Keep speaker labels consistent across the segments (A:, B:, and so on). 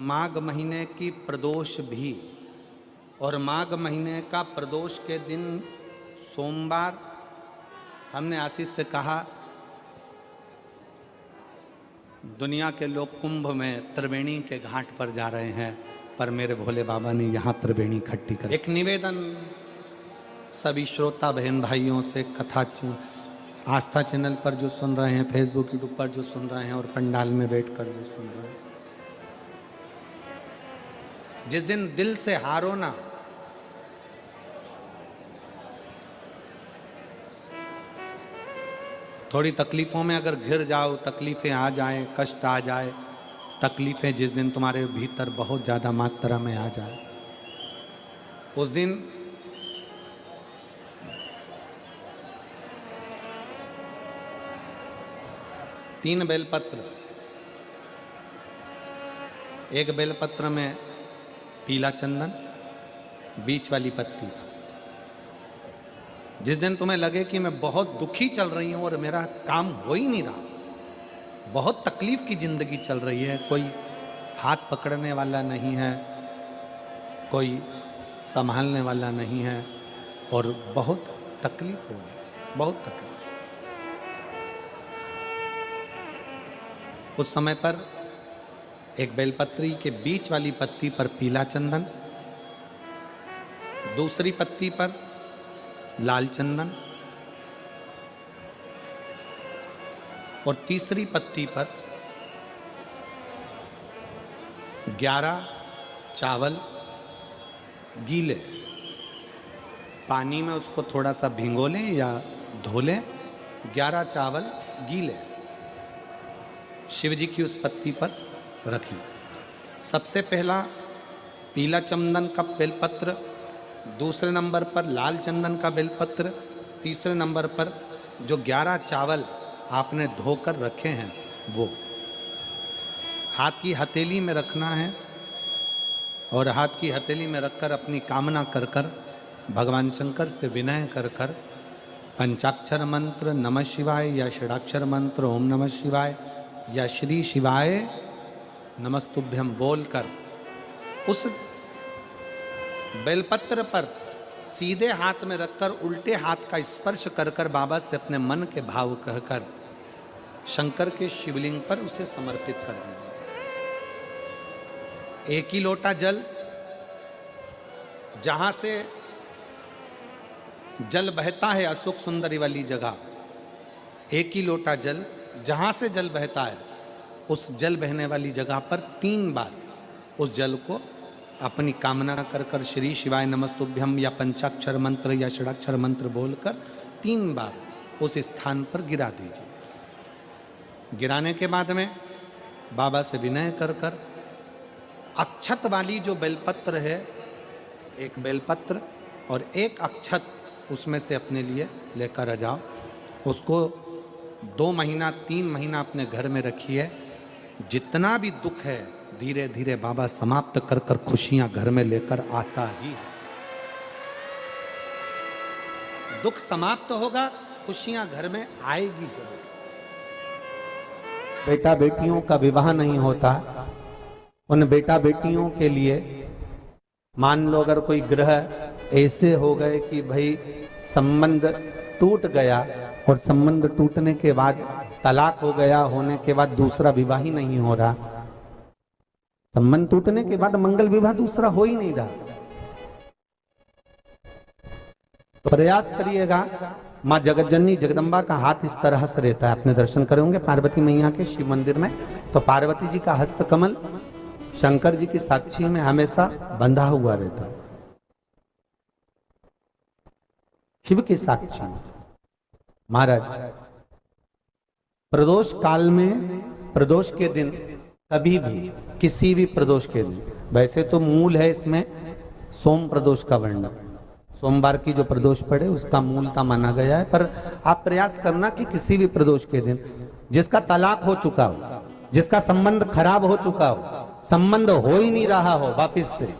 A: माघ महीने की प्रदोष भी, और माघ महीने का प्रदोष के दिन सोमवार हमने आशीष से कहा दुनिया के लोग कुंभ में त्रिवेणी के घाट पर जा रहे हैं, पर मेरे भोले बाबा ने यहाँ त्रिवेणी इकट्ठी कर। एक निवेदन सभी श्रोता बहन भाइयों से, कथा आस्था चैनल पर जो सुन रहे हैं, फेसबुक यूट्यूब पर जो सुन रहे हैं और पंडाल में बैठकर जो सुन रहे हैं, जिस दिन दिल से हारो ना, थोड़ी तकलीफों में अगर घिर जाओ, तकलीफें आ जाएं, कष्ट आ जाए, तकलीफें जिस दिन तुम्हारे भीतर बहुत ज़्यादा मात्रा में आ जाए, उस दिन तीन बेलपत्र, एक बेलपत्र में पीला चंदन, बीच वाली पत्ती। जिस दिन तुम्हें लगे कि मैं बहुत दुखी चल रही हूं और मेरा काम हो ही नहीं रहा, बहुत तकलीफ की जिंदगी चल रही है, कोई हाथ पकड़ने वाला नहीं है, कोई संभालने वाला नहीं है और बहुत तकलीफ हो रही, बहुत तकलीफ। उस समय पर एक बेलपत्री के बीच वाली पत्ती पर पीला चंदन, दूसरी पत्ती पर लाल चंदन और तीसरी पत्ती पर 11 चावल गीले, पानी में उसको थोड़ा सा भिगो लें या धो लें, 11 चावल गीले शिव जी की उस पत्ती पर रखें। सबसे पहला पीला चंदन का बेलपत्र, दूसरे नंबर पर लाल चंदन का बेलपत्र, तीसरे नंबर पर जो 11 चावल आपने धोकर रखे हैं वो हाथ की हथेली में रखना है और हाथ की हथेली में रखकर अपनी कामना कर कर भगवान शंकर से विनय कर कर पंचाक्षर मंत्र नमः शिवाय या षडाक्षर मंत्र ओम नमः शिवाय या श्री शिवाय नमस्तुभ्यम बोलकर उस बेलपत्र पर सीधे हाथ में रखकर उल्टे हाथ का स्पर्श कर कर बाबा से अपने मन के भाव कहकर शंकर के शिवलिंग पर उसे समर्पित कर दीजिए। एक ही लोटा जल, जहां से जल बहता है अशोक सुंदरी वाली जगह, एक ही लोटा जल जहां से जल बहता है उस जल बहने वाली जगह पर 3 बार उस जल को अपनी कामना कर कर श्री शिवाय नमस्तुभ्यम या पंचाक्षर मंत्र या षडाक्षर मंत्र बोलकर 3 बार उस स्थान पर गिरा दीजिए। गिराने के बाद में बाबा से विनय कर कर अक्षत वाली जो बेलपत्र है, एक बेलपत्र और एक अक्षत उसमें से अपने लिए लेकर आ जाओ। उसको 2 महीना 3 महीना अपने घर में रखिए। जितना भी दुख है धीरे धीरे बाबा समाप्त कर कर खुशियां घर में लेकर आता ही है। दुख समाप्त होगा, खुशियां घर में आएगी जरूर। बेटा बेटियों का विवाह नहीं होता, उन बेटा बेटियों के लिए मान लो अगर कोई ग्रह ऐसे हो गए कि भाई संबंध टूट गया और संबंध टूटने के बाद तलाक हो गया, होने के बाद दूसरा विवाह ही नहीं हो रहा, संबंध टूटने के बाद मंगल विवाह दूसरा हो ही नहीं रहा, तो प्रयास करिएगा। माँ जगतजननी जगदम्बा का हाथ इस तरह से रहता है, अपने दर्शन करेंगे पार्वती मैया के शिव मंदिर में, तो पार्वती जी का हस्त कमल शंकर जी की साक्षी में हमेशा बंधा हुआ रहता है, शिव की साक्षी में। महाराज प्रदोष काल में, प्रदोष के दिन कभी भी, किसी भी प्रदोष के दिन, वैसे तो मूल है इसमें सोम प्रदोष का वर्णन, सोमवार की जो प्रदोष पड़े उसका मूलता माना गया है, पर आप प्रयास करना कि किसी भी प्रदोष के दिन जिसका तलाक हो चुका हो, जिसका संबंध खराब हो चुका हो, संबंध हो ही नहीं रहा हो वापिस से,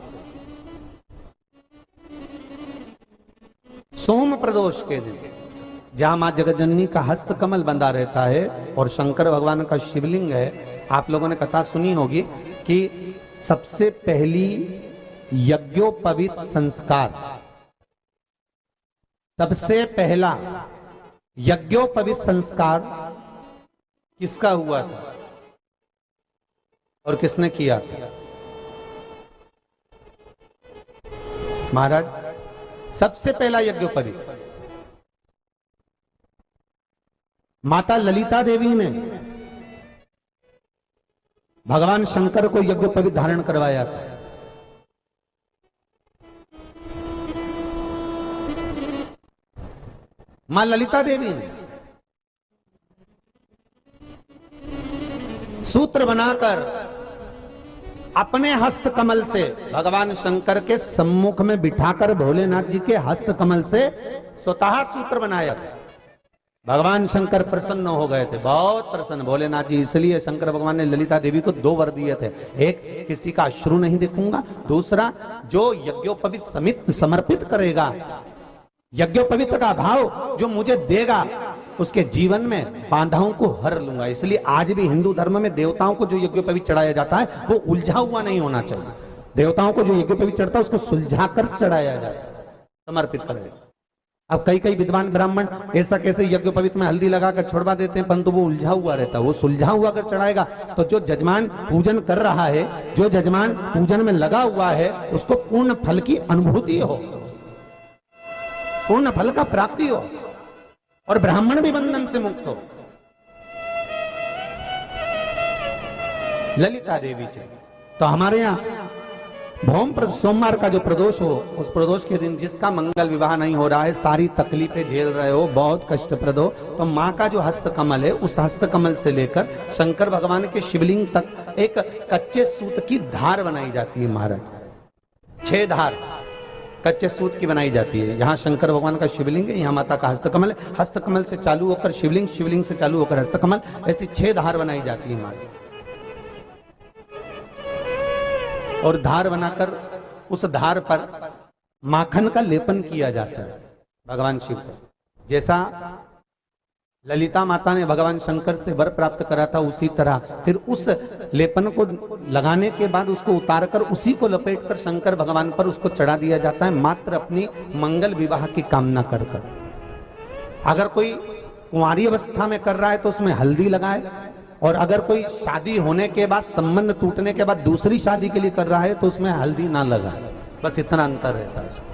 A: सोम प्रदोष के दिन जहां मां जगतजननी का हस्त कमल बंधा रहता है और शंकर भगवान का शिवलिंग है। आप लोगों ने कथा सुनी होगी कि सबसे पहली यज्ञोपवीत संस्कार, सबसे पहला यज्ञोपवीत संस्कार किसका हुआ था और किसने किया था? महाराज, सबसे पहला यज्ञोपवीत माता ललिता देवी ने भगवान शंकर को यज्ञोपवीत धारण करवाया था। मां ललिता देवी ने सूत्र बनाकर अपने हस्त कमल से भगवान शंकर के सम्मुख में बिठाकर भोलेनाथ जी के हस्त कमल से स्वतः सूत्र बनाया था। भगवान शंकर प्रसन्न हो गए थे, बहुत प्रसन्न भोलेनाथ जी। इसलिए शंकर भगवान ने ललिता देवी को 2 वर दिए थे, एक किसी का अश्रु नहीं देखूंगा, दूसरा जो यज्ञोपवीत समित समर्पित करेगा, यज्ञोपवीत का भाव जो मुझे देगा, उसके जीवन में बाधाओं को हर लूंगा। इसलिए आज भी हिंदू धर्म में देवताओं को जो यज्ञोपवीत चढ़ाया जाता है वो उलझा हुआ नहीं होना चाहिए। देवताओं को जो यज्ञोपवीत चढ़ता है उसको सुलझाकर चढ़ाया जाता है, समर्पित करेगा। अब कई विद्वान ब्राह्मण ऐसा कैसे यज्ञोपवीत में हल्दी लगाकर छोड़वा देते हैं, परंतु वो उलझा हुआ रहता है। वो सुलझा हुआ अगर चढ़ाएगा तो जो जजमान पूजन कर रहा है, जो जजमान पूजन में लगा हुआ है, उसको पूर्ण फल की अनुभूति हो, पूर्ण फल का प्राप्ति हो और ब्राह्मण भी बंधन से मुक्त हो। ललिता देवी जी तो हमारे यहाँ भौम सोमवार का जो प्रदोष हो, उस प्रदोष के दिन जिसका मंगल विवाह नहीं हो रहा है, सारी तकलीफें झेल रहे हो, बहुत कष्टप्रद हो, तो माँ का जो हस्त कमल है, उस हस्त कमल से लेकर शंकर भगवान के शिवलिंग तक एक कच्चे सूत की धार बनाई जाती है। महाराज 6 धार कच्चे सूत की बनाई जाती है। यहाँ शंकर भगवान का शिवलिंग है, यहाँ माता का हस्तकमल है, हस्तकमल से चालू होकर शिवलिंग, शिवलिंग से चालू होकर हस्तकमल, ऐसी 6 धार बनाई जाती है हमारी। और धार बनाकर उस धार पर माखन का लेपन किया जाता है भगवान शिव को। जैसा ललिता माता ने भगवान शंकर से वर प्राप्त करा था, उसी तरह फिर उस लेपन को लगाने के बाद उसको उतारकर उसी को लपेटकर शंकर भगवान पर उसको चढ़ा दिया जाता है, मात्र अपनी मंगल विवाह की कामना कर कर। अगर कोई कुंवारी अवस्था में कर रहा है तो उसमें हल्दी लगाए, और अगर कोई शादी होने के बाद, संबंध टूटने के बाद दूसरी शादी के लिए कर रहा है तो उसमें हल्दी ना लगाए। बस इतना अंतर रहता है।